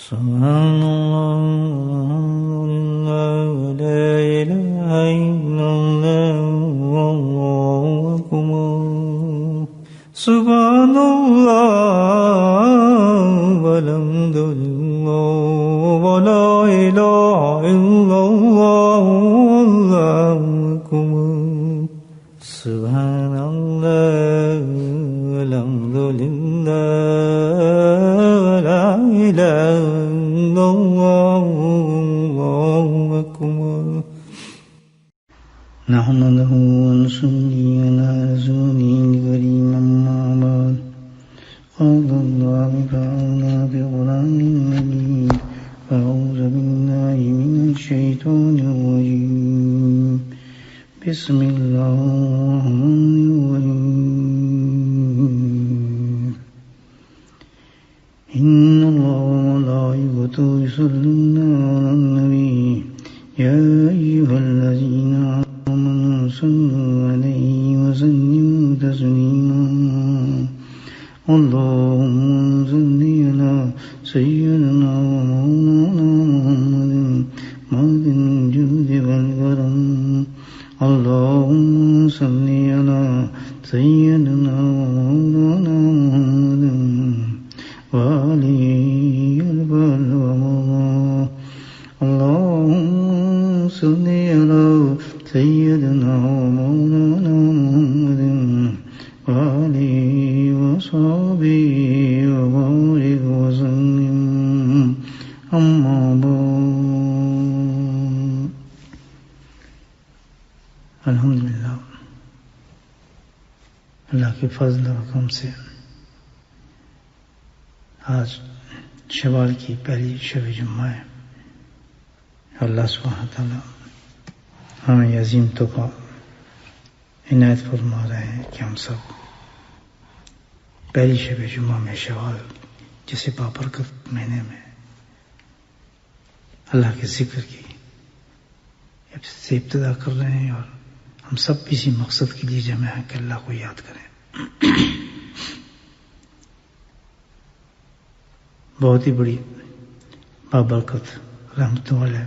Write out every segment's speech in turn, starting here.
سبحان اللہ لا الہ الا اللہ واللہ اکبر سبحان اللہ والحمد للہ ولا الہ الا اللہ واللہ اکبر سبحان اللہ والحمد للہ ولا الہ الا اللہ واللہ اکبر نحمده ونصلي على رسوله الكريم أما بعد قال الله تعالى في القرآن المجيد أعوذ بالله من الشيطان الرجيم بسم الله الرحمن الرحيم إن الله وملائكته يصلون على النبي يا أيها الذين آمنوا صلوا عليه وسلموا تسليما اللهم صل على سيدنا ومولانا محمد معدن الجود والكرم اللهم صل على سيدنا ومولانا محمد وآله ومولانا اللهم صل على سيدنا ومولانا محمد وآله وصحبه وبارك وسلم أما بعد الحمدللہ اللہ کے فضل و کرم سے آج شوال کی پہلی شب جمعہ ہے. اللہ سبحانہ تعالیٰ ہمیں عظیم تحفہ عنایت فرما رہے ہیں کہ ہم سب پہلی شب جمعہ میں شوال جسے بابرکت مہینے میں اللہ کے ذکر کی سے ابتدا کر رہے ہیں اور ہم سب اسی مقصد کے لیے جمع ہیں کہ اللہ کو یاد کریں. بہت ہی بڑی بابرکت رحمتوں والے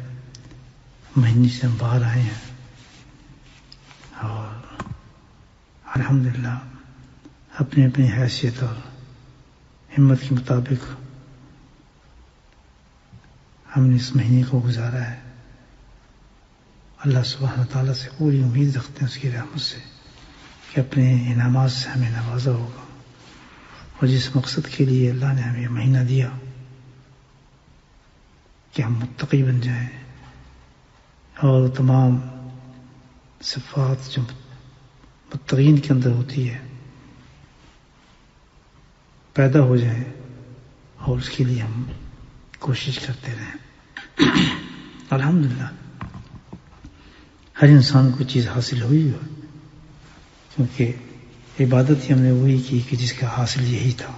مہینے سے ہم باہر آئے ہیں اور الحمدللہ اپنی اپنی حیثیت اور ہمت کے مطابق ہم نے اس مہینے کو گزارا ہے. اللہ سبحانہ تعالیٰ سے پوری امید رکھتے ہیں اس کی رحمت سے کہ اپنے انعامات سے ہمیں نوازا ہوگا اور جس مقصد کے لیے اللہ نے ہمیں مہینہ دیا کہ ہم متقی بن جائیں اور تمام صفات جو متقین کے اندر ہوتی ہے پیدا ہو جائیں اور اس کے لیے ہم کوشش کرتے رہیں. الحمدللہ ہر انسان کو چیز حاصل ہوئی ہو کیونکہ عبادت ہی ہم نے وہی کی کہ جس کا حاصل یہی تھا.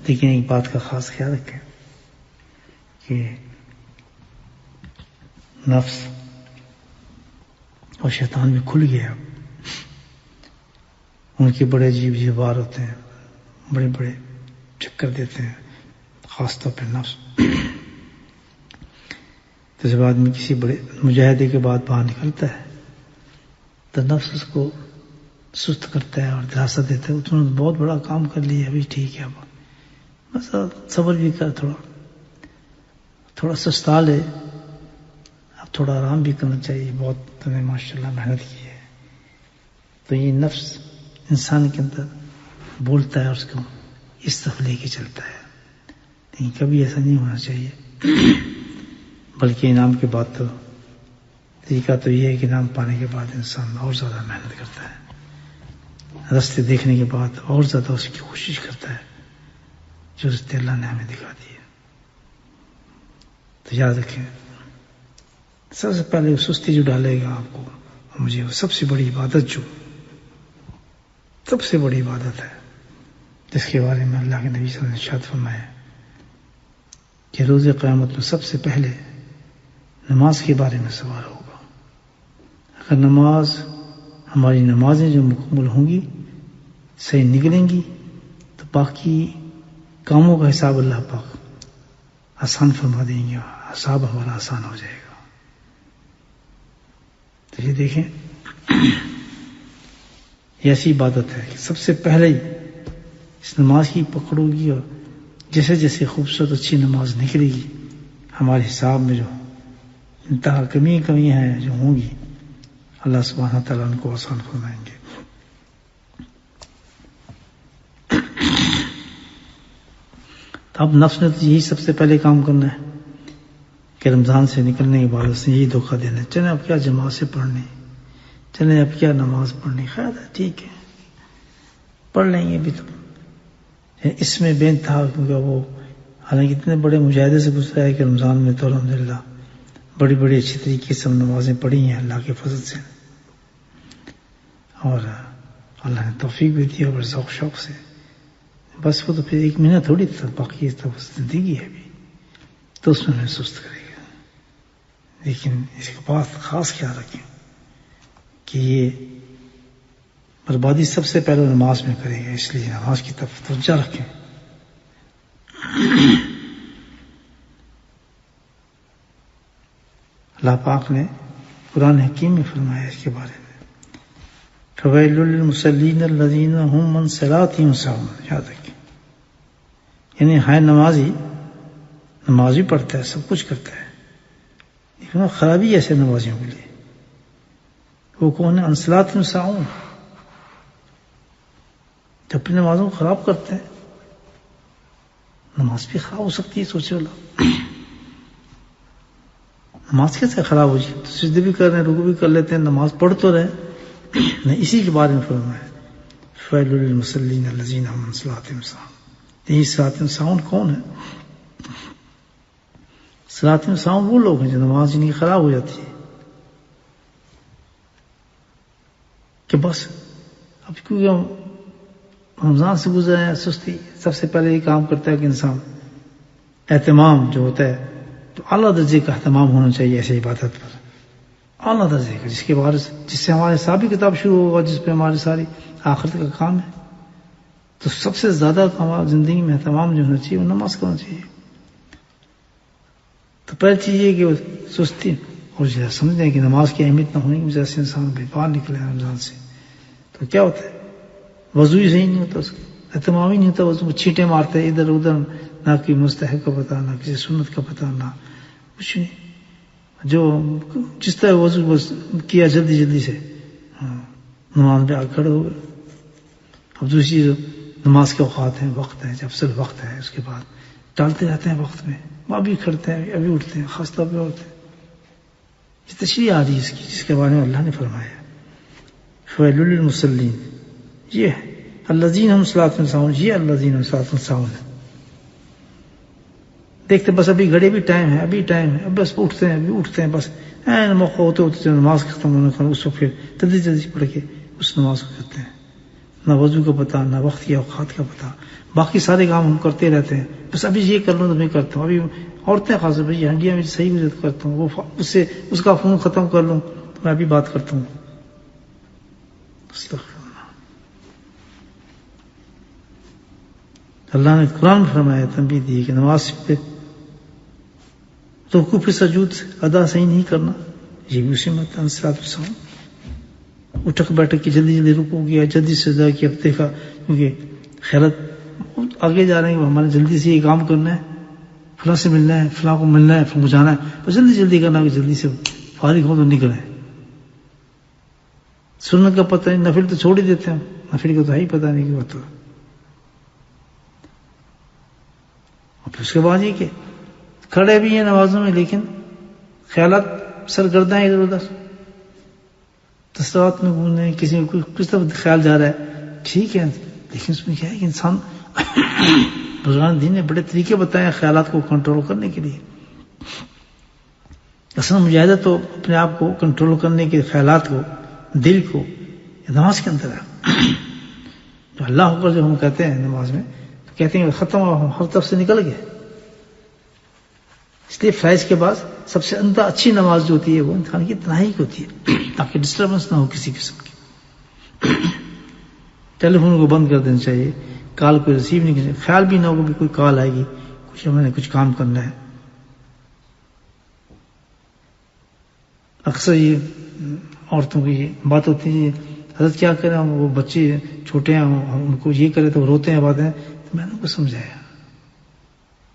لیکن ایک بات کا خاص خیال رکھیں کہ نفس اور شیطان بھی کھل گیا. ان کے بڑے عجیب عجیب وار ہوتے ہیں, بڑے بڑے چکر دیتے ہیں, خاص طور پہ نفس. تو جب آدمی کسی بڑے مجاہدے کے بعد باہر نکلتا ہے تو نفس اس کو سست کرتا ہے اور دلاسا دیتا ہے تم نے بہت بڑا کام کر لیا, ابھی ٹھیک ہے, اب بس صبر بھی کر, تھوڑا سستا لے, اب تھوڑا آرام بھی کرنا چاہیے, بہت تم نے ماشاءاللہ محنت کی ہے. تو یہ نفس انسان کے اندر بولتا ہے اور اس کو اس طرف لے کے چلتا ہے. لیکن کبھی ایسا نہیں ہونا چاہیے, بلکہ انعام کے بعد تو طریقہ تو یہ ہے کہ انعام پانے کے بعد انسان اور زیادہ محنت کرتا ہے, راستے دیکھنے کے بعد اور زیادہ اس کی کوشش کرتا ہے جو راستے اللہ نے ہمیں دکھا دیے. تو یاد رکھیں سب سے پہلے وہ سستی جو ڈالے گا آپ کو مجھے, وہ سب سے بڑی عبادت جو سب سے بڑی عبادت ہے جس کے بارے میں اللہ کے نبی صلی اللہ علیہ وسلم نے ارشاد فرمایا کہ روز قیامت میں سب سے پہلے نماز کے بارے میں سوال ہوگا. اگر ہماری نمازیں جو مکمل ہوں گی, صحیح نکلیں گی, تو باقی کاموں کا حساب اللہ پاک آسان فرما دیں گے، حساب ہمارا آسان ہو جائے گا۔ تو یہ دیکھیں، یہ ایسی عبادت ہے کہ سب سے پہلے ہی اس نماز کی پکڑ ہوگی، اور جیسے جیسے خوبصورت اچھی نماز نکلے گی ہمارے حساب میں جو انتہا کمیاں ہیں جو ہوں گی، اللہ سبحانہ تعالیٰ ان کو آسان فرمائیں گے۔ تو اب نفس نے تو یہی سب سے پہلے کام کرنا ہے کہ رمضان سے نکلنے کے بعد اس نے یہی دھوکہ دینا ہے، چلیں اب کیا جماعت سے پڑھنی، چلیں اب کیا نماز پڑھنی، خیر ہے ٹھیک ہے پڑھ لیں گے بھی، تو اس میں بے انتہا، کیونکہ وہ حالانکہ اتنے بڑے مجاہدے سے گزرا ہے کہ رمضان میں تو الحمدللہ بڑی بڑی اچھی طریقے سے ہم نمازیں پڑھی ہیں اللہ کے فضل سے، اور اللہ نے توفیق بھی دی اور ذوق شوق سے۔ بس وہ تو پھر ایک مہینہ تھوڑی تھا، باقی تو زندگی ہے ابھی، تو اس میں ہمیں سست کرے گا۔ لیکن اس کے بات خاص خیال رکھیں کہ یہ بربادی سب سے پہلے نماز میں کرے گا، اس لیے نماز کی طرف توجہ رکھیں۔ اللہ پاک نے قرآن حکیم میں فرمایا اس کے بارے میں، فَوَيْلٌ لِّلْمُصَلِّينَ الَّذِينَ هُمْ عَنْ صَلَاتِهِمْ سَاهُونَ۔ یاد رکھیں، یعنی ہے نماز بھی پڑھتا ہے، سب کچھ کرتا ہے، لیکن خرابی ایسے نمازیوں کے لیے، وہ کون ہے؟ عن صلاتہم ساہون، جو اپنی نمازوں کو خراب کرتے ہیں۔ نماز بھی خراب ہو سکتی ہے، سوچے والا، نماز کیسے خراب ہو جائے؟ تو سجدے بھی کر رہے ہیں، رکوع بھی کر لیتے ہیں، نماز پڑھ تو رہے نہیں، اسی کے بارے میں فرمایا فَوَيْلٌ لِّلْمُصَلِّينَ الَّذِينَ هُمْ عَنْ صَلَاتِهِمْ سَاهُونَ۔ یہی صلاتِهِمْ ساہون کون ہے؟ صلاتِهِمْ ساہون وہ لوگ ہیں جو نماز جن کی خراب ہو جاتی ہے کہ بس اب کیونکہ ہم رمضان سے گزرے ہیں، سستی سب سے پہلے یہ کام کرتا ہے کہ انسان اہتمام جو ہوتا ہے تو اعلیٰ درجے کا اہتمام ہونا چاہیے ایسے عبادت پر، اعلیٰ درجے کا، جس سے ہمارے حساب کی کتاب شروع ہوگا، جس پہ ہماری ساری آخرت کا کام ہے۔ تو سب سے زیادہ ہماری زندگی میں اہتمام جو ہونا چاہیے وہ نماز کا ہونا چاہیے۔ تو پہلی چیز یہ کہ وہ سستی اور جو سمجھیں کہ نماز کی اہمیت نہ ہونے کی وجہ سے انسان بے باہر نکلے رمضان سے، تو کیا ہوتا ہے؟ وضو ہی صحیح نہیں ہوتا، اس کا اہتمام ہی نہیں ہوتا، وضو چھینٹے مارتے ہیں ادھر ادھر، نہ کوئی مستحب کا پتہ، نہ کسی سنت کا پتہ، نہ کچھ نہیں، جو جس طرح وضو بس کیا جلدی سے نماز میں آ کھڑے ہو گئے۔ اب دوسری جو نماز کے اوقات ہیں، وقت ہے، جب افضل وقت ہے، اس کے بعد ٹالتے رہتے ہیں وقت میں، ابھی کھڑتے ہیں ابھی اٹھتے ہیں، خاص طور پہ ہوتے ہیں۔ یہ تشریح آ رہی ہے اس کی، جس کے بارے میں اللہ نے فرمایا فَوَيْلٌ لِّلْمُصَلِّينَ، یہ ہے الَّذِينَ هُمْ صَلَاتِهِمْ سَاهُونَ، یہ الَّذِينَ هُمْ صَلَاتِهِمْ سَاهُونَ ہے۔ دیکھتے بس ابھی گھڑی بھی ٹائم ہے، ابھی ٹائم ہے، اب بس اٹھتے ہیں، بس موقع ہوتے نماز ختم ہونے کا اس وقت پھر جلدی پڑھ کے اس نماز کو کرتے ہیں، نہ وضو کا پتہ، نہ وقت کے اوقات کا پتہ، باقی سارے کام ہم کرتے رہتے ہیں، بس ابھی یہ کر لوں تو میں کرتا ہوں، ابھی عورتیں خاص طور پر ہنڈیاں میں صحیح گزرت کرتا ہوں، وہ اس کا فون ختم کر لوں تو میں ابھی بات کرتا ہوں۔ اللہ نے قرآن میں فرمایا، تنبیہ دی کہ نماز پہ رکوع پہ سجود ادا صحیح نہیں کرنا، یہ بھی اسی میں صلاۃ السلام، اٹھک بیٹھک کی جلدی رکوع کیا، جلدی سجدہ کیا، دیکھا کیونکہ خیرت آگے جا رہے ہیں، ہمارے جلدی سے یہ کام کرنا ہے، فلاں سے ملنا ہے، فلاں کو ملنا ہے، فلاں کو جانا ہے، بس جلدی کرنا کہ جلدی سے فارغ ہو تو نکلیں۔ سنت کا پتہ نہیں، نفل تو چھوڑ ہی دیتے ہیں، نفل کا تو ہے ہی پتہ نہیں کہ ہوتا۔ اور پھر اس کے بعد یہ کہ کھڑے بھی ہیں نمازوں میں لیکن خیالات سرگرداں ادھر ادھر، تصورات میں گھوم رہے ہیں، کسی کو کس طرف خیال جا رہا ہے، ٹھیک ہے، لیکن اس میں کیا ہے کہ انسان بزرگان دین نے بڑے طریقے بتائے ہیں خیالات کو کنٹرول کرنے کے لیے۔ اصل مجاہدہ تو اپنے آپ کو کنٹرول کرنے کے، خیالات کو، دل کو، نماز کے اندر ہے۔ جو اللہ اکبر جو ہم کہتے ہیں نماز میں، تو کہتے ہیں ختم ہر طرف سے نکل گئے، اس لیے فرائض کے بعد سب سے اچھی نماز جو ہوتی ہے وہ انسان کی تنہائی کی ہوتی ہے، تاکہ ڈسٹربنس نہ ہو کسی قسم کی۔ ٹیلی فون کو بند کر دینا چاہیے، کال کوئی ریسیو نہیں کرے، خیال بھی نہ ہوگا کہ کوئی کال آئے گی، کچھ میں نے کچھ کام کرنا ہے. اکثر یہ عورتوں کی یہ بات ہوتی ہے، حضرت کیا کریں، وہ بچے چھوٹے ہیں ان کو یہ کرے تو روتے ہیں باتیں. تو میں نے ان کو سمجھایا.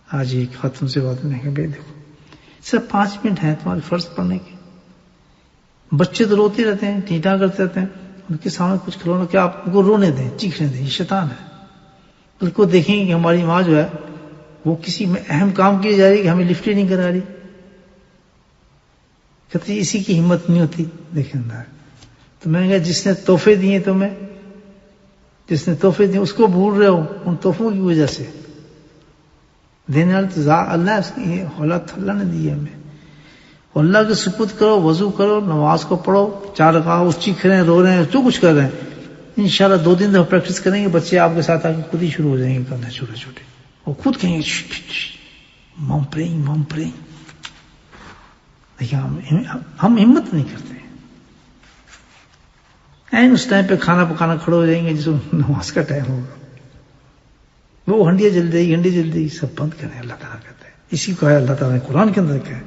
آج ایک خاتون سے بات میں کہ بھائی دیکھو صرف 5 منٹ ہیں تمہارے فرض پڑھنے کے. بچے تو روتے رہتے ہیں، ٹیٹا کرتے رہتے ہیں، ان کے سامنے کچھ کھلونا کیا آپ ان کو رونے دیں، چیخنے دیں، یہ شیطان ہے. بلکہ دیکھیں گے کہ ہماری ماں جو ہے وہ کسی میں اہم کام کے لیے جا رہی ہے کہ ہمیں لفٹ ہی نہیں کرا رہی. کہتے اسی کی ہمت نہیں ہوتی. دیکھیں اندر تو میں نے کہا جس نے تحفے دیے تمہیں، جس نے تحفے دیے اس کو بھول رہے ہو ان تحفوں کی وجہ سے. دینے والے تو اللہ ہے، اس کی اولاد اللہ نے دی ہے ہمیں. اللہ کے سپرد کرو، وضو کرو، نماز کو پڑھو، 4 رکعت، چیخ رہے ہیں، رو رہے ہیں، جو کچھ کر رہے ہیں، انشاءاللہ 2 دن دفعہ پریکٹس کریں گے، بچے آپ کے ساتھ آ کے خود ہی شروع ہو جائیں گے کرنا، چھوٹے چھوٹے. وہ خود کہیں گے مام پریئنگ مام پریئنگ. دیکھیں ہم ہمت نہیں کرتے. اس ٹائم پہ کھانا پکانا کھڑے ہو جائیں گے جس نماز کا ٹائم ہوگا، وہ ہنڈیاں جل جائے گی، ہنڈی جل جائے گی. سب بند کریں. اللہ تعالیٰ کہتے ہیں، اسی کو ہے اللہ تعالیٰ نے قرآن کے اندر کہا ہے.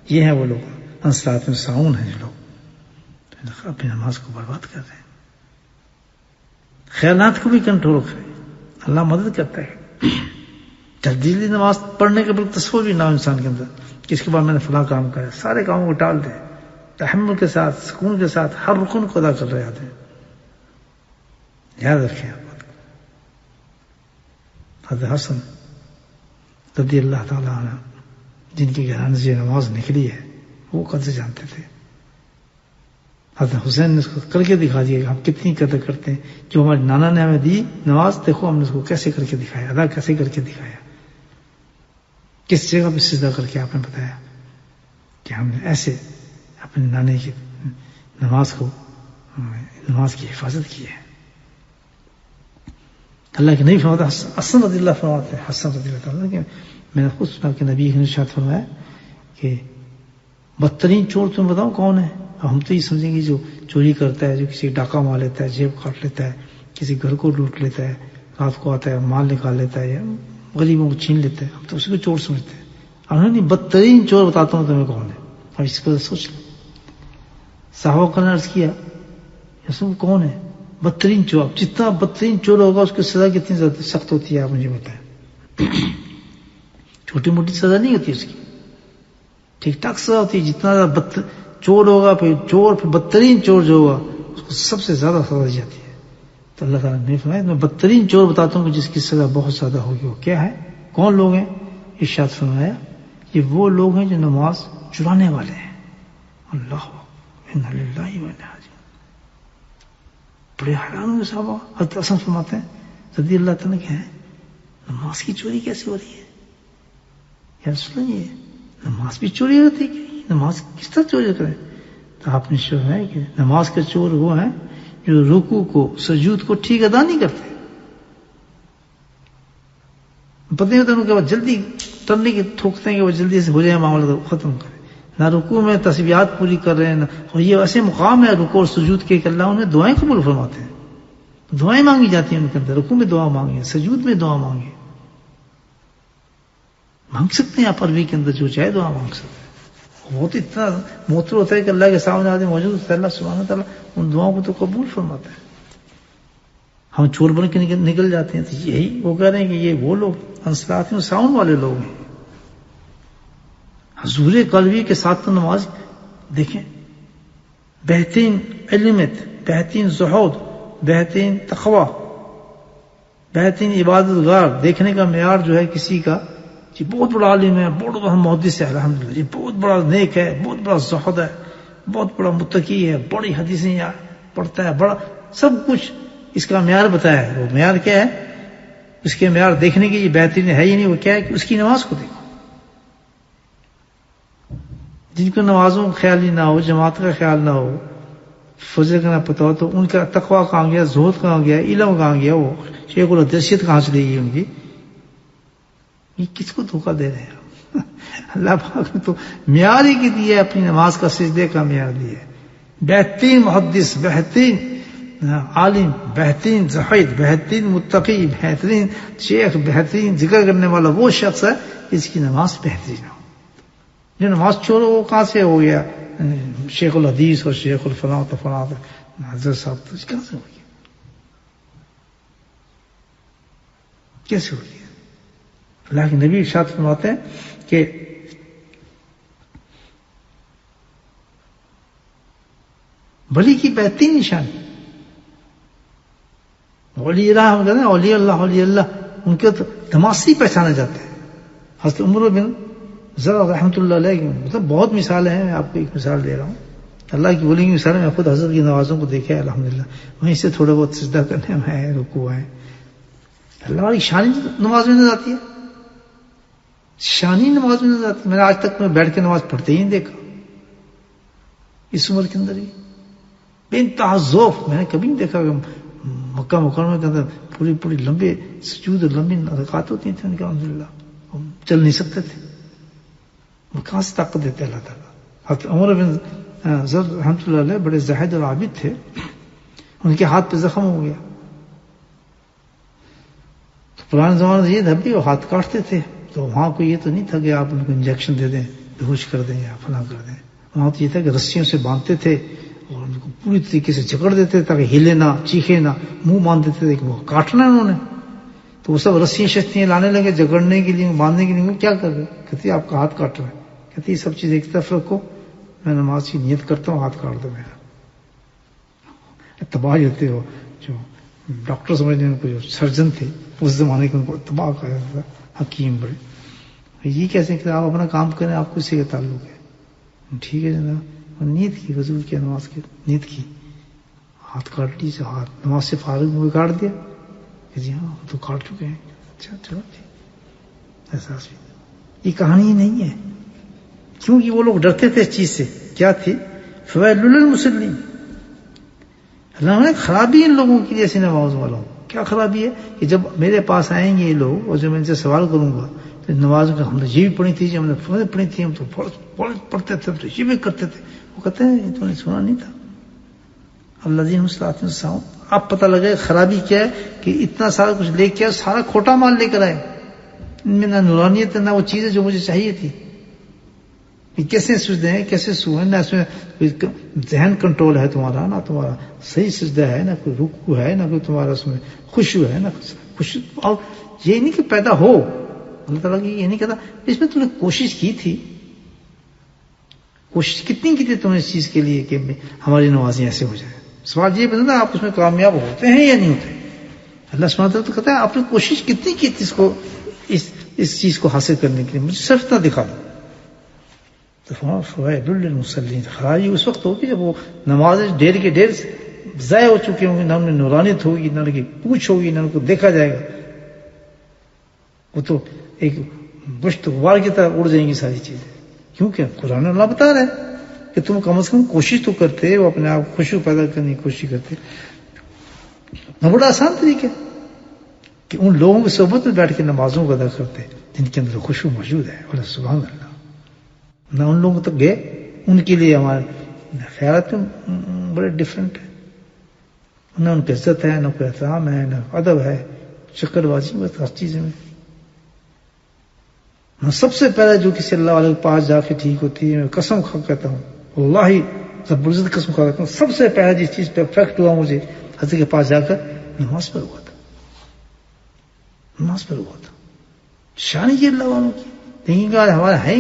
یہ ہیں وہ لوگ انصراط میں ساؤن ہیں، جو لوگ اپنی نماز کو برباد کر رہے ہیں. خیالات کو بھی کنٹرول کریں، اللہ مدد کرتا ہے. جلدی نماز پڑھنے کے بعد تصور بھی نہ ہو انسان کے اندر کہ اس کے بعد میں نے فلاں کام کرا. سارے کاموں کو ٹال دیں، تحمل کے ساتھ، سکون کے ساتھ ہر رکن کو ادا کر رہے آتے ہیں. یاد رکھیں آپ بات کو. حضرت حسن رضی اللہ تعالیٰ عنہ جن کی گھرانے سے نماز نکلی ہے وہ قدر جانتے تھے. حضرت حسین نے اس کو کر کے دکھا دیا کہ ہم کتنی قدر کرتے ہیں. جو ہمارے نانا نے ہمیں دی نماز، دیکھو ہم نے اس کو کیسے کر کے دکھایا، ادا کیسے کر کے دکھایا. کس جگہ پہ سجدہ کر کے آپ نے بتایا کہ ہم نے ایسے اپنے نانے کی نماز کی حفاظت کی ہے. اللہ کے نہیں فرماتا. حسن رضی اللہ فرماتے ہیں، حسن رضی اللہ تعالیٰ کہ میں نے خود سنا کہ نبی نے ارشاد فرمایا کہ بدترین چور تم بتاؤ کون ہے؟ ہم تو یہ سمجھیں گے جو چوری کرتا ہے، جو کسی ڈاکہ مار لیتا ہے، جیب کاٹ لیتا ہے، کسی گھر کو لوٹ لیتا ہے، رات کو آتا ہے مال نکال لیتا ہے، یا غریبوں کو چھین لیتا ہے، ہم تو اسی کو چور سمجھتے ہیں. انہوں نے بدترین چور بتاتا ہوں تمہیں کون ہے. اب اس کو سوچ لو. صحابہ کو نے عرض کیا رسول کون ہے بدترین چور؟ جتنا بدترین چور ہوگا اس کی سزا کتنی زیادہ سخت ہوتی ہے آپ مجھے بتائیں. چھوٹی موٹی سزا نہیں ہوتی اس کی، ٹھیک ٹھاک سزا ہوتی ہے. جتنا زیادہ چور ہوگا پھر بدترین چور جو ہوگا اس کو سب سے زیادہ سزا دی جاتی ہے. تو اللہ تعالیٰ نے فرمایا میں بدترین چور بتاتا ہوں کہ جس کی سزا بہت زیادہ ہوگی. وہ کیا ہے؟ کون لوگ ہیں؟ ارشاد فرمایا یہ وہ لوگ ہیں جو نماز چرانے والے ہیں. اللہ انا للہ و انا الیہ راجعون. بڑے حیران ہوئے صحابہ. حضرت حسن فرماتے ہیں رضی اللہ تعالیٰ کیا ہے نماز کی چوری کیسے ہو رہی ہے یا رسول اللہ؟ یہ نماز بھی چوری ہوتی ہے؟ نماز کس طرح چوری کریں؟ تو آپ نے شروع ہے کہ نماز کے چور وہ ہیں جو رکوع کو سجود کو ٹھیک ادا نہیں کرتے. پتہ نہیں ہوتا ان کے بعد جلدی ٹرنے کی ٹھوکتے ہیں کہ وہ جلدی سے ہو جائے معاملہ تو ختم کرے. نہ رکوع میں تسبیحات پوری کر رہے ہیں، اور یہ ایسے مقام ہے رکوع اور سجود کے کہ اللہ انہیں دعائیں قبول فرماتے ہیں. دعائیں مانگی جاتی ہیں ان کے اندر. رکوع میں دعا مانگی، سجود میں دعا مانگی. مانگ سکتے ہیں آپ عربی کے اندر جو چاہے دعا مانگ سکتے ہیں. وہ تو اتنا موتر ہوتا ہے کہ اللہ کے سامنے آدمی موجود ہوتا ہے، اللہ سبحانہ تعالیٰ ان دعاؤں کو تو قبول فرماتا ہے. ہم چور بن کے نکل جاتے ہیں. تو یہی وہ کہہ رہے ہیں کہ یہ وہ لوگ انصراط میں ساؤن والے لوگ ہیں. حضور قلبی کے ساتھ تو نماز دیکھیں، بہترین علمت، بہترین زہد، بہترین تقوی، بہترین عبادت گار. دیکھنے کا معیار جو ہے کسی کا یہ بہت بڑا عالم ہے، بہت بڑا محدث ہے الحمدللہ، یہ بہت بڑا نیک ہے، بہت بڑا زہد ہے، بہت بڑا متقی ہے، بڑی حدیثیں پڑھتا ہے، بڑا سب کچھ اس کا معیار بتایا ہے. وہ معیار کیا ہے؟ اس کے معیار دیکھنے کی یہ بہترین ہے ہی نہیں. وہ کیا ہے کہ اس کی نماز کو دیکھو. جن کو نمازوں کا خیال ہی نہ ہو، جماعت کا خیال نہ ہو، فجر کا نہ پتہ ہو، تو ان کا تقویٰ کہاں گیا، زہد کہاں گیا، علم کہاں گیا، وہ شیخ الحدیثیت کہاں چلے گی ان کی؟ یہ کس کو دھوکہ دے رہے ہیں؟ اللہ پاک نے تو معیار ہی کی دی ہے، اپنی نماز کا سجدے کا معیار دیا ہے. بہترین محدث، بہترین عالم، بہترین زاہد، بہترین متقی، بہترین شیخ، بہترین ذکر کرنے والا وہ شخص ہے جس کی نماز بہترین ہو. جو نماز چھوڑو وہ کہاں سے ہو گیا شیخ الحدیث اور شیخ الفلاں تو فلاں حضرت صاحب، تو کہاں سے ہو گیا؟ کیسے ہو گیا؟ اللہ کے نبی ارشاد فرماتے ہیں کہ ولی کی بہترین نشانی ولی اللہ کہتے ہیں، اولیاء اللہ، اولیاء اللہ ان کے تو نماز سے ہی پہچانے جاتے ہیں. حضرت عمر بن ذر رحمۃ اللہ علیہ کی مطلب بہت مثالیں ہیں، میں آپ کو ایک مثال دے رہا ہوں. اللہ کی ولی کی مثالیں میں خود حضرت کی نمازوں کو دیکھا ہے الحمدللہ، وہیں سے تھوڑے بہت سجدہ کرنے میں ہے، رکوع ہے. اللہ والی شانی نماز میں نظر آتی ہے، شانی نماز میں نظر آتی ہے. میں نے آج تک میں بیٹھ کے نماز پڑھتے ہی نہیں دیکھا اس عمر کے اندر بھی. بے انتہا ذوق میں نے کبھی نہیں دیکھا کہ مکہ مکرمہ کے اندر پوری لمبے سجود اور لمبی رکعات ہوتی تھیں ان کے، الحمدللہ چل نہیں سکتے تھے. وہ کہاں سے طاقت دیتے اللہ تعالیٰ. حضرت عمر بن ذر رحمۃ اللہ علیہ بڑے زاہد اور عابد تھے، ان کے ہاتھ پہ زخم ہو گیا. تو پرانے زمانے میں یہ تھا بھی وہ ہاتھ کاٹتے تھے، تو وہاں کو یہ تو نہیں تھا کہ آپ ان کو انجیکشن دے دیں، بےہوش کر دیں یا فلاں کر دیں. وہاں تو یہ تھا کہ رسیوں سے باندھتے تھے اور ان کو پوری طریقے سے جکڑ دیتے تاکہ ہلے نہ، چیخے نہ، منہ باندھ دیتے تھے کہ وہ کاٹنا ہے انہوں نے. تو وہ سب رسیاں شستیاں لانے لگے جگڑنے کے لیے، باندھنے کے لیے. کیا کر رہے؟ کہتے آپ کا ہاتھ کاٹ رہا ہے. کہتے یہ سب چیز ایک طرف رکھو، میں نماز کی نیت کرتا ہوں، ہاتھ کاٹ دو میرا. تباہ ہوتے ہو جو ڈاکٹر سمجھنے ان کو، جو سرجن تھے اس زمانے کے، ان کو تباہ کر دیتا تھا. حکیم بڑے یہ کیسے کہ آپ اپنا کام کریں، آپ کو اس سے تعلق ہے. ٹھیک ہے جناب، نیت کی حضور کی نماز کی نیت کی، ہاتھ کاٹ لی سے ہاتھ نماز سے فارغ ہوئے کاٹ دیا کہ جی ہاں تو کاٹ چکے ہیں. اچھا چلو ٹھیک. احساس بھی یہ کہانی نہیں ہے، کیونکہ وہ لوگ ڈرتے تھے اس چیز سے. کیا تھی؟ فوائل للمصلین. اللہ نے خرابی ان لوگوں کی جیسے نماز والوں. کیا خرابی ہے کہ جب میرے پاس آئیں گے یہ لوگ اور جب میں ان سے سوال کروں گا تو نماز کا ہم نے یہ بھی پڑھی تھی، جب ہم نے فوائد پڑھی تھی، ہم تو پڑھتے تھے، تو یہ بھی کرتے تھے. وہ کہتے ہیں یہ تو نے سنا نہیں تھا. الذین مصلاۃ ساؤں. اب پتہ لگے خرابی کیا ہے کہ اتنا سارا کچھ لے کے سارا کھوٹا مال لے کر آئے. ان میں نہ نورانیت ہے نہ وہ چیزیں جو مجھے چاہیے تھی. کیسے سجدے ہیں، کیسے سو ہیں، نہ اس میں ذہن کنٹرول ہے تمہارا، نہ تمہارا صحیح سجدہ ہے، نہ کوئی رکوع ہے، نہ کوئی تمہارا اس میں خشوع ہے، نہ خشوع. اور یہ نہیں کہ پیدا ہو، اللہ تعالیٰ کی یہ نہیں کہتا اس میں تم نے کوشش کی تھی. کوشش کتنی کی تھی تم نے اس چیز کے لیے کہ ہماری نمازیں ایسے ہو جائیں. سوال یہ بتا آپ اس میں کامیاب ہوتے ہیں یا نہیں ہوتے. اللہ سبحانہ وتعالیٰ تو کہتا ہے آپ نے کوشش کتنی کی تھی اس چیز کو حاصل کرنے کے لیے، مجھے صرف نہ دکھا دو. تو فوائد للمصلین. خرابی اس وقت ہوگی جب وہ نمازیں ڈیر کے ڈیر ضائع ہو چکے ہوں گے، نہ ان میں نورانیت ہوگی، نہ ان کی پوچھ ہوگی، نہ ان کو دیکھا جائے گا. وہ تو ایک بشت غبار کی طرح اڑ جائیں گی ساری چیزیں. کیونکہ قرآن اللہ بتا رہا ہے کہ تم کم از کم کوشش تو کرتے، وہ اپنے آپ خوشی پیدا کرنے کی کوشش کرتے. بڑا آسان طریقہ کہ ان لوگوں کی صحبت میں بیٹھ کے نمازوں کو ادا کرتے جن کے اندر خوشبو موجود ہے. اور سبحان اللہ، نہ ان لوگوں تک گئے. ان کے لیے ہمارے خیالات بڑے ڈفرینٹ ہیں. نہ ان کی عزت ہے، نہ کوئی احترام ہے، نہ ادب ہے، شکل بازی بس ہر چیز میں. سب سے پہلے جو کسی اللہ والے کے پاس جا کے ٹھیک ہوتی ہے، میں قسم کھا کہتا ہوں، اللہ ہی رب العزت قسم کھا کہتا ہوں، سب سے پہلے جس چیز پہ افیکٹ ہوا مجھے حضرت کے پاس جا کر نماز پر ہوا تھا. نماز پر ہوا تھا. شان یہ اللہ والوں کی. لیکن کہ ہمارا ہے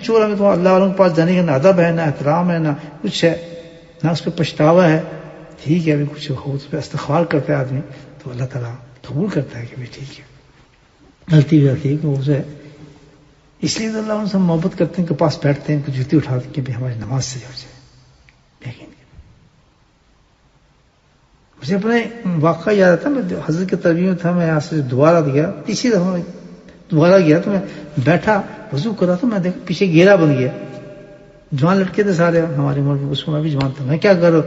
چور، ہمیں تو اللہ والوں کے پاس جانے کا نہ ادب ہے، نہ احترام ہے، نہ کچھ ہے، نہ اس پہ پچھتاوا ہے. ٹھیک ہے ابھی کچھ ہو اس پہ استغفار کرتا ہے آدمی تو اللہ تعالیٰ قبول کرتا ہے کہ بھائی ٹھیک ہے غلطی ہو جاتی ہے کہ اسے. اس لیے تو اللہ ان سے محبت کرتے ہیں کہ پاس بیٹھتے ہیں، کہ جوتی اٹھاتے ہیں کہ بھائی ہماری نماز سے ہو جائے. یقین مجھے اپنے واقعہ یاد آتا، میں حضرت کے تربیت میں تھا، میں یہاں سے دوبارہ گیا، تیسری دفعہ دوبارہ گیا تو میں بیٹھا وضو کر رہا تھا، میں دیکھا پیچھے گھیرا بن گیا. جوان لڑکے تھے سارے ہمارے ملک میں، اس میں بھی جوان تھا. میں کیا کروں،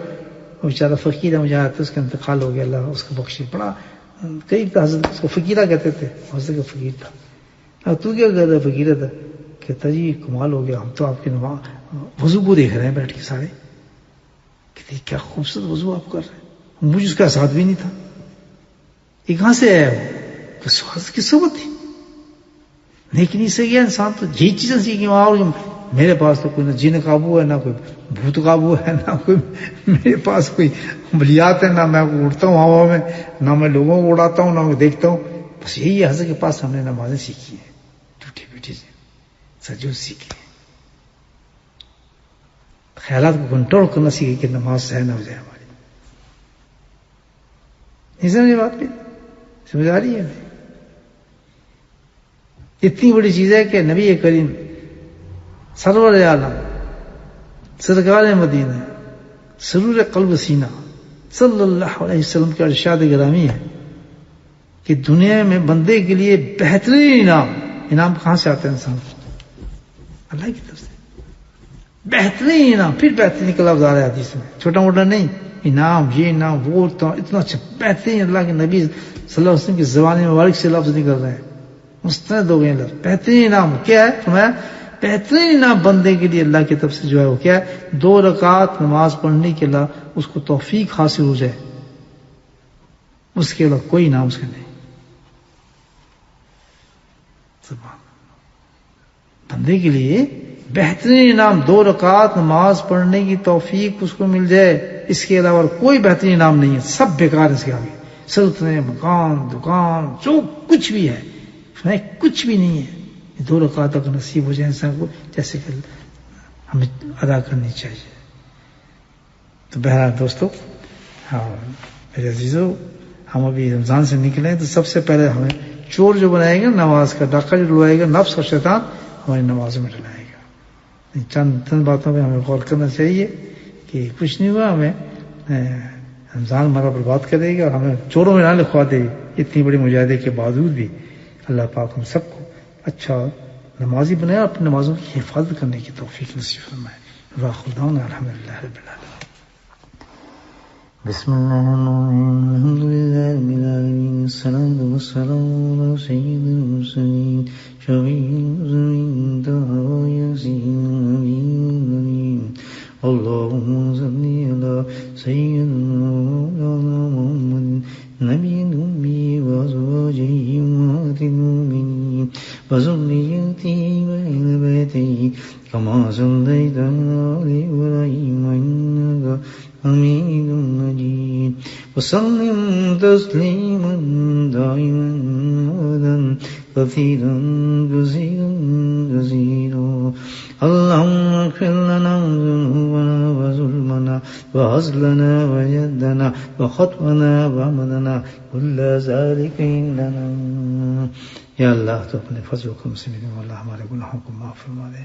وہ بیچارہ فقیر ہے، مجھے آتا اس کا انتقال ہو گیا، اللہ اس کو بخشے. بڑا قریب تھا حضرت، اس کو فقیرہ کہتے تھے، حضرت کا فقیر تھا. اب تو کیا کہتا فقیرہ تھا، کہتا جی کمال ہو گیا، ہم تو آپ کے وضو کو دیکھ رہے ہیں بیٹھ کے سارے. کہ کیا خوبصورت وضو آپ کر رہے ہیں، مجھے اس کا احساس بھی نہیں تھا. یہ کہاں سے آیا وہ کہ سواس کی صحبت تھی. لیکن اس سے کیا انسان تو یہی چیزیں سیکھی. اور میرے پاس تو کوئی نہ جن قابو ہے، نہ کوئی بھوت قابو ہے، نہ کوئی میرے پاس کوئی عملیات ہے، نہ میں اڑتا ہوں ہوا میں، نہ میں لوگوں کو اڑاتا ہوں، نہ میں دیکھتا ہوں. بس یہی ہے حضرت کے پاس ہم نے نمازیں سیکھی ہیں، ٹوٹی پیٹی سے سجود سیکھی ہے، خیالات کو کنٹرول کرنا سیکھے کہ نماز سہ نہ ہو جائے ہماری. نہیں سمجھے بات بھی؟ سمجھ آ رہی ہے؟ اتنی بڑی چیز ہے کہ نبی کریم سرور عالم سرکار مدینہ سرور قلب سینہ صلی اللہ علیہ وسلم کا ارشاد گرامی ہے کہ دنیا میں بندے کے لیے بہترین انعام کہاں سے آتا ہے انسان کو؟ اللہ کی طرف سے بہترین انعام. پھر بہترین کا لفظ آ رہا ہے حدیث میں، چھوٹا موٹا نہیں. انعام یہ انعام وہ اتنا اچھا بہترین. اللہ کے نبی صلی اللہ علیہ وسلم کی زبان مبارک سے لفظ نکل رہے ہیں، مستند ہو گئے لفظ. بہترین انعام کیا ہے؟ فرمایا بہترین انعام بندے کے لیے اللہ کی طرف سے جو ہے وہ کیا ہے؟ 2 رکعت نماز پڑھنے کے اللہ اس کو توفیق حاصل ہو جائے، اس کے علاوہ کوئی انعام اس کا نہیں. بندے کے لیے بہترین انعام 2 رکعت نماز پڑھنے کی توفیق اس کو مل جائے، اس کے علاوہ کوئی بہترین انعام نہیں ہے. سب بیکار اس کے آگے. سلطنت، مکان، دکان، جو کچھ بھی ہے کچھ بھی نہیں ہے. 2 رکعت تک نصیب ہو جائے انسان کو، جیسے کہ ہمیں ادا کرنی چاہیے. تو بہرحال دوستو، ہاں میرے عزیزو، ہم ابھی رمضان سے نکلے تو سب سے پہلے ہمیں چور جو بنائے گا نماز کا، ڈاکہ جو ڈلوائے گا نفس اور شیطان، ہماری نمازوں میں ڈلائے گا. چند باتوں پہ ہمیں غور کرنا چاہیے کہ کچھ نہیں ہوا، ہمیں رمضان ہمارا برباد کرے گا اور ہمیں چوروں میں نہ لکھوا دے گی. اتنی بڑی مجاہدے کے باوجود بھی اللہ پاک ہم سب کو اچھا نمازی بنائے، اپنی نمازوں کی حفاظت کرنے کی توفیق نصیب فرمائے. واخر دعوانا الحمدللہ رب العالمین. بسم اللہ الرحمن الرحیم. الحمد للہ رب العالمین، الصلاۃ والسلام علی سید المرسلین شفیع المذنبین طه یاسین نبی الامین. اللهم صل على سيدنا مولانا محمد نبي الأمي وأزواجه أمهات المؤمنين وذريته وأهل بيته كما صليت على إبراهيم إنك حميد مجيد. وسلم تسليما دائما أبدا كثيرا كثيرا كثيرا. اللهم اغفر لنا ذنوبنا وظلمنا وهزلنا وجدنا وخطئنا وعمدنا كل ذلك عندنا. یا اللہ تو اپنے فضل و کرم سے میرے مولا ہمارے گناہوں کو معاف فرما دے.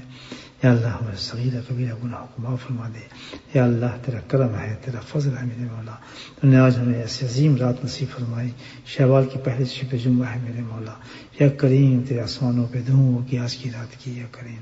یا اللہ ہمارے صغیرہ کبیرہ گناہوں کو معاف فرما دے. یا اللہ تیرا کرم ہے، تیرا فضل ہے میرے مولا. تو نے آج ہمیں ایسی عظیم رات نصیب فرمائی. شوال کی پہلی شب جمعہ ہے میرے مولا. یا کریم تیرے آسمانوں پہ دھوؤں کی آج کی رات کی. یا کریم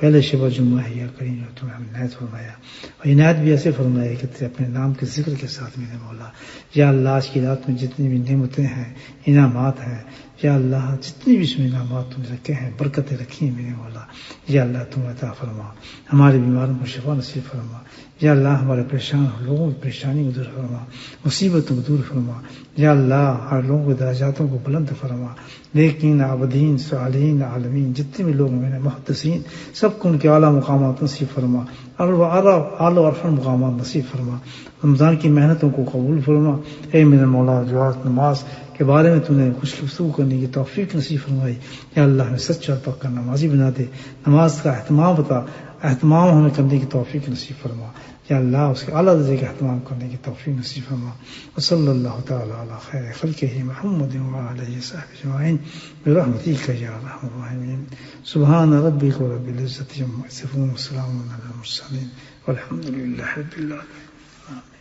پہلے شب جمعہ ہے. یا کریم جو تمہیں ہمیں عنایت فرمایا، اور عنایت بھی ایسے فرمایا کہ تیرے اپنے نام کے ذکر کے ساتھ میرے مولا. یا اللہ آج کی رات میں جتنی بھی نعمتیں ہیں، انعامات ہیں، یا اللہ جتنی بھی اس میں انعامات تم نے رکھے ہیں، برکتیں رکھی ہیں میرے مولا، یا اللہ تم عطا فرما. ہمارے بیماروں کو شفا نصیب فرما. یا اللہ ہمارے پریشان لوگوں کی پریشانی کو دور فرما، مصیبتوں کو دور فرما. یا اللہ ہر لوگوں کے درجاتوں کو بلند فرما. لیکن عابدین صالحین عالمین جتنے بھی لوگ ہیں محدثین، سب کو ان کے اعلیٰ مقامات نصیب فرما، اعلیٰ و ارفع مقامات نصیب فرما. رمضان کی محنتوں کو قبول فرما. اے میرے مولا جو آج نماز کے بارے میں تم نے کچھ گفتگو کرنے کی توفیق نصیب فرمائی، یا اللہ ہمیں سچا اور پکا نمازی بنا دے. نماز کا اہتمام ہمیں کرنے کی توفیق نصیب فرما. یا اللہ اس کے اعلیٰ درجے کا اہتمام کرنے کی توفیق نصیب فرما. وصلی اللہ تعالی علی خیر خلقہ محمد وعلی صحبہ اجمعین برحمتک یا ارحم الراحمین. سبحان ربک رب العزة عما یصفون وسلام علی المرسلین والحمد للہ رب العالمین.